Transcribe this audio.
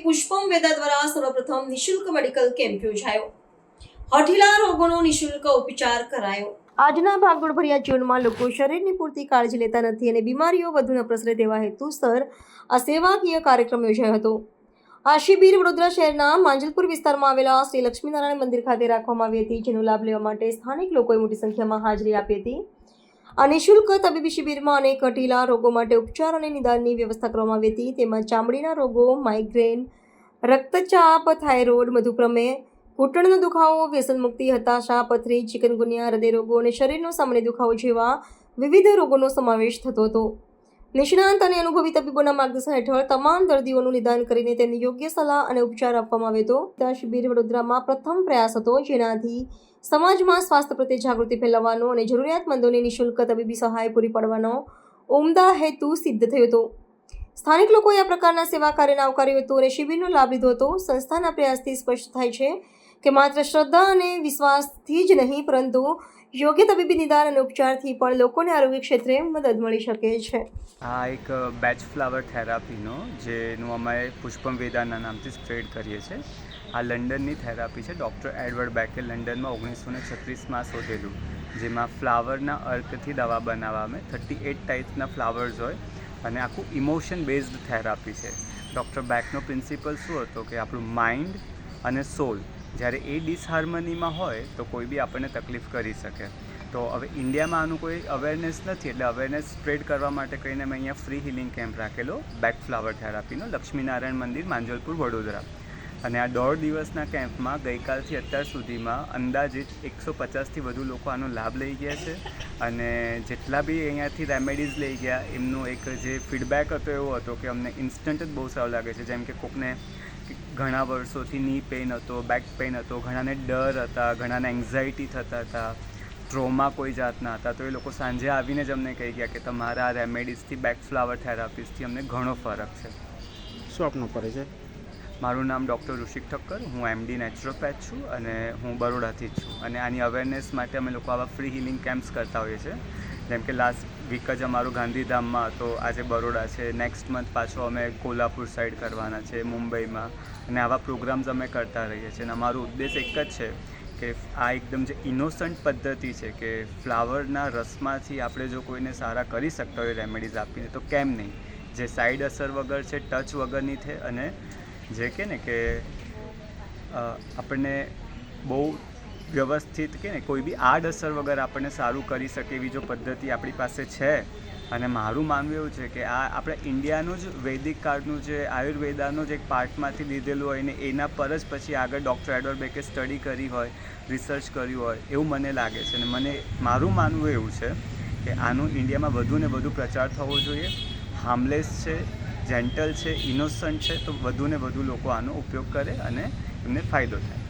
પુષ્પમ વેદા દ્વારા સર્વપ્રથમ નિઃશુલ્ક મેડિકલ કેમ્પ યોજાયો. હઠીલા રોગોનો નિઃશુલ્ક ઉપચાર કરાયો. આજના ભાગદોડભર્યા જીવનમાં લોકો શરીરની પૂરતી કાળજી લેતા નથી અને બીમારીઓ વધુ ન પ્રસરે તેવા હેતુસર આ સેવાકીય કાર્યક્રમ યોજાયો હતો. આ શિબિર વડોદરા શહેરના માંજલપુર વિસ્તારમાં આવેલા શ્રી લક્ષ્મીનારાયણ મંદિર ખાતે રાખવામાં આવી હતી, જેનો લાભ લેવા માટે સ્થાનિક લોકોએ મોટી સંખ્યામાં હાજરી આપી હતી. આ નિઃશુલ્ક તબીબી શિબિરમાં અનેક હઠીલા રોગો માટે ઉપચાર અને નિદાનની વ્યવસ્થા કરવામાં આવી હતી. તેમાં ચામડીના રોગો, માઇગ્રેન, રક્તચાપ, થાઇરોઇડ, મધુપ્રમેહ, ઘૂંટણનો દુખાવો, વ્યસન મુક્તિ, હતાશા, પથરી, ચિકનગુનિયા, હૃદય રોગો અને શરીરનો સામાન્ય દુખાવો જેવા વિવિધ રોગોનો સમાવેશ થતો હતો. નિષ્ણાંત અને અનુભવી તબીબોના માર્ગદર્શન હેઠળ તમામ દર્દીઓનું નિદાન કરીને તેમને યોગ્ય સલાહ અને ઉપચાર આપવામાં આવ્યો હતો. આ શિબિર વડોદરામાં પ્રથમ પ્રયાસ હતો, જેનાથી સમાજમાં સ્વાસ્થ્ય પ્રત્યે જાગૃતિ ફેલાવવાનો અને જરૂરિયાતમંદોને નિઃશુલ્ક તબીબી સહાય પૂરી પાડવાનો ઉમદા હેતુ સિદ્ધ થયો હતો. સ્થાનિક લોકોએ આ પ્રકારના સેવા કાર્યને આવકાર્યું હતું અને શિબિરનો લાભ લીધો હતો. સંસ્થાના પ્રયાસથી સ્પષ્ટ થાય છે કે માત્ર શ્રદ્ધા અને વિશ્વાસથી જ નહીં, પરંતુ યોગ્ય તબીબી નિદાન અને ઉપચારથી પણ લોકોને આરોગ્ય ક્ષેત્રે મદદ મળી શકે છે. આ એક બેચ ફ્લાવર થેરાપીનો જેનું અમે પુષ્પમ વેદાના નામથી સ્પ્રેડ કરીએ છીએ. આ લંડનની થેરાપી છે. ડૉક્ટર એડવર્ડ બેકે લંડનમાં 1936માં શોધેલું, જેમાં ફ્લાવરના અર્કથી દવા બનાવવામાં 38 ટાઈપ્સના ફ્લાવર્સ હોય અને આખું ઇમોશન બેઝડ થેરાપી છે. ડૉક્ટર બેકનો પ્રિન્સિપલ શું હતો કે આપણું માઇન્ડ અને સોલ જ્યારે એ ડિસહાર્મનીમાં હોય તો કોઈ બી આપણને તકલીફ કરી શકે. તો હવે ઇન્ડિયામાં આનું કોઈ અવેરનેસ નથી, એટલે અવેરનેસ સ્પ્રેડ કરવા માટે કહીને મેં અહીંયા ફ્રી હિલિંગ કેમ્પ રાખેલો બેક ફ્લાવર થેરાપીનો, લક્ષ્મીનારાયણ મંદિર, માંજલપુર, વડોદરા. અને આ 1.5 દિવસના કેમ્પમાં ગઈકાલથી અત્યાર સુધીમાં અંદાજિત 150થી વધુ લોકો આનો લાભ લઈ ગયા છે. અને જેટલા બી અહીંયાથી રેમેડીઝ લઈ ગયા એમનો એક જે ફીડબેક હતો એવો હતો કે અમને ઇન્સ્ટન્ટ જ બહુ સારું લાગે છે. જેમ કે કોકને ઘણા વર્ષોથી ની પેઇન હતો, બેક પેઇન હતો, ઘણાને ડર હતા, ઘણાને એન્ઝાયટી થતા હતા, ટ્રોમા કોઈ જાતના હતા, તો એ લોકો સાંજે આવીને જ અમને કહી ગયા કે તમારા રેમેડીઝથી, બેક ફ્લાવર થેરાપીસથી અમને ઘણો ફરક છે. શું આપનો પરિચય? મારું નામ ડૉક્ટર ઋષિક ઠક્કર, હું MD નેચરોપેથ છું અને હું બરોડાથી જ છું. અને આની અવેરનેસ માટે અમે લોકો આવા ફ્રી હિલિંગ કેમ્પ્સ કરતા હોઈએ છીએ. જેમ કે લાસ્ટ વીક જ અમારું ગાંધીધામમાં હતો, આજે બરોડા છે, નેક્સ્ટ મંથ પાછો અમે કોલ્હાપુર સાઈડ કરવાના છે, મુંબઈમાં. અને આવા પ્રોગ્રામ્સ અમે કરતા રહીએ છીએ. અને અમારો ઉદ્દેશ એક જ છે કે આ એકદમ જે ઇનોસન્ટ પદ્ધતિ છે કે ફ્લાવરના રસમાંથી આપણે જો કોઈને સારા કરી શકતા હોય રેમેડીઝ આપીને, તો કેમ નહીં. જે સાઈડ અસર વગર છે, ટચ વગરની છે, અને જે કે ને કે આપણને બહુ વ્યવસ્થિત કે ને કોઈ બી આડઅસર વગર આપણને સારું કરી શકે એવી જો પદ્ધતિ આપણી પાસે છે. અને મારું માનવું એવું છે કે આ આપણે ઇન્ડિયાનું જ વૈદિક કાળનું જે આયુર્વેદાનો જ એક પાર્ટમાંથી લીધેલું હોય ને એના પર જ પછી આગળ ડૉક્ટર એડવર્ડ બેકે સ્ટડી કરી હોય, રિસર્ચ કર્યું હોય એવું મને લાગે છે. અને મારું માનવું એવું છે કે આનું ઇન્ડિયામાં વધુ ને વધુ પ્રચાર થવો જોઈએ. હાર્મલેસ છે, જેન્ટલ છે, ઇનોસન્ટ છે, તો વધુ ને વધુ લોકો આનો ઉપયોગ કરે અને એમને ફાયદો થાય.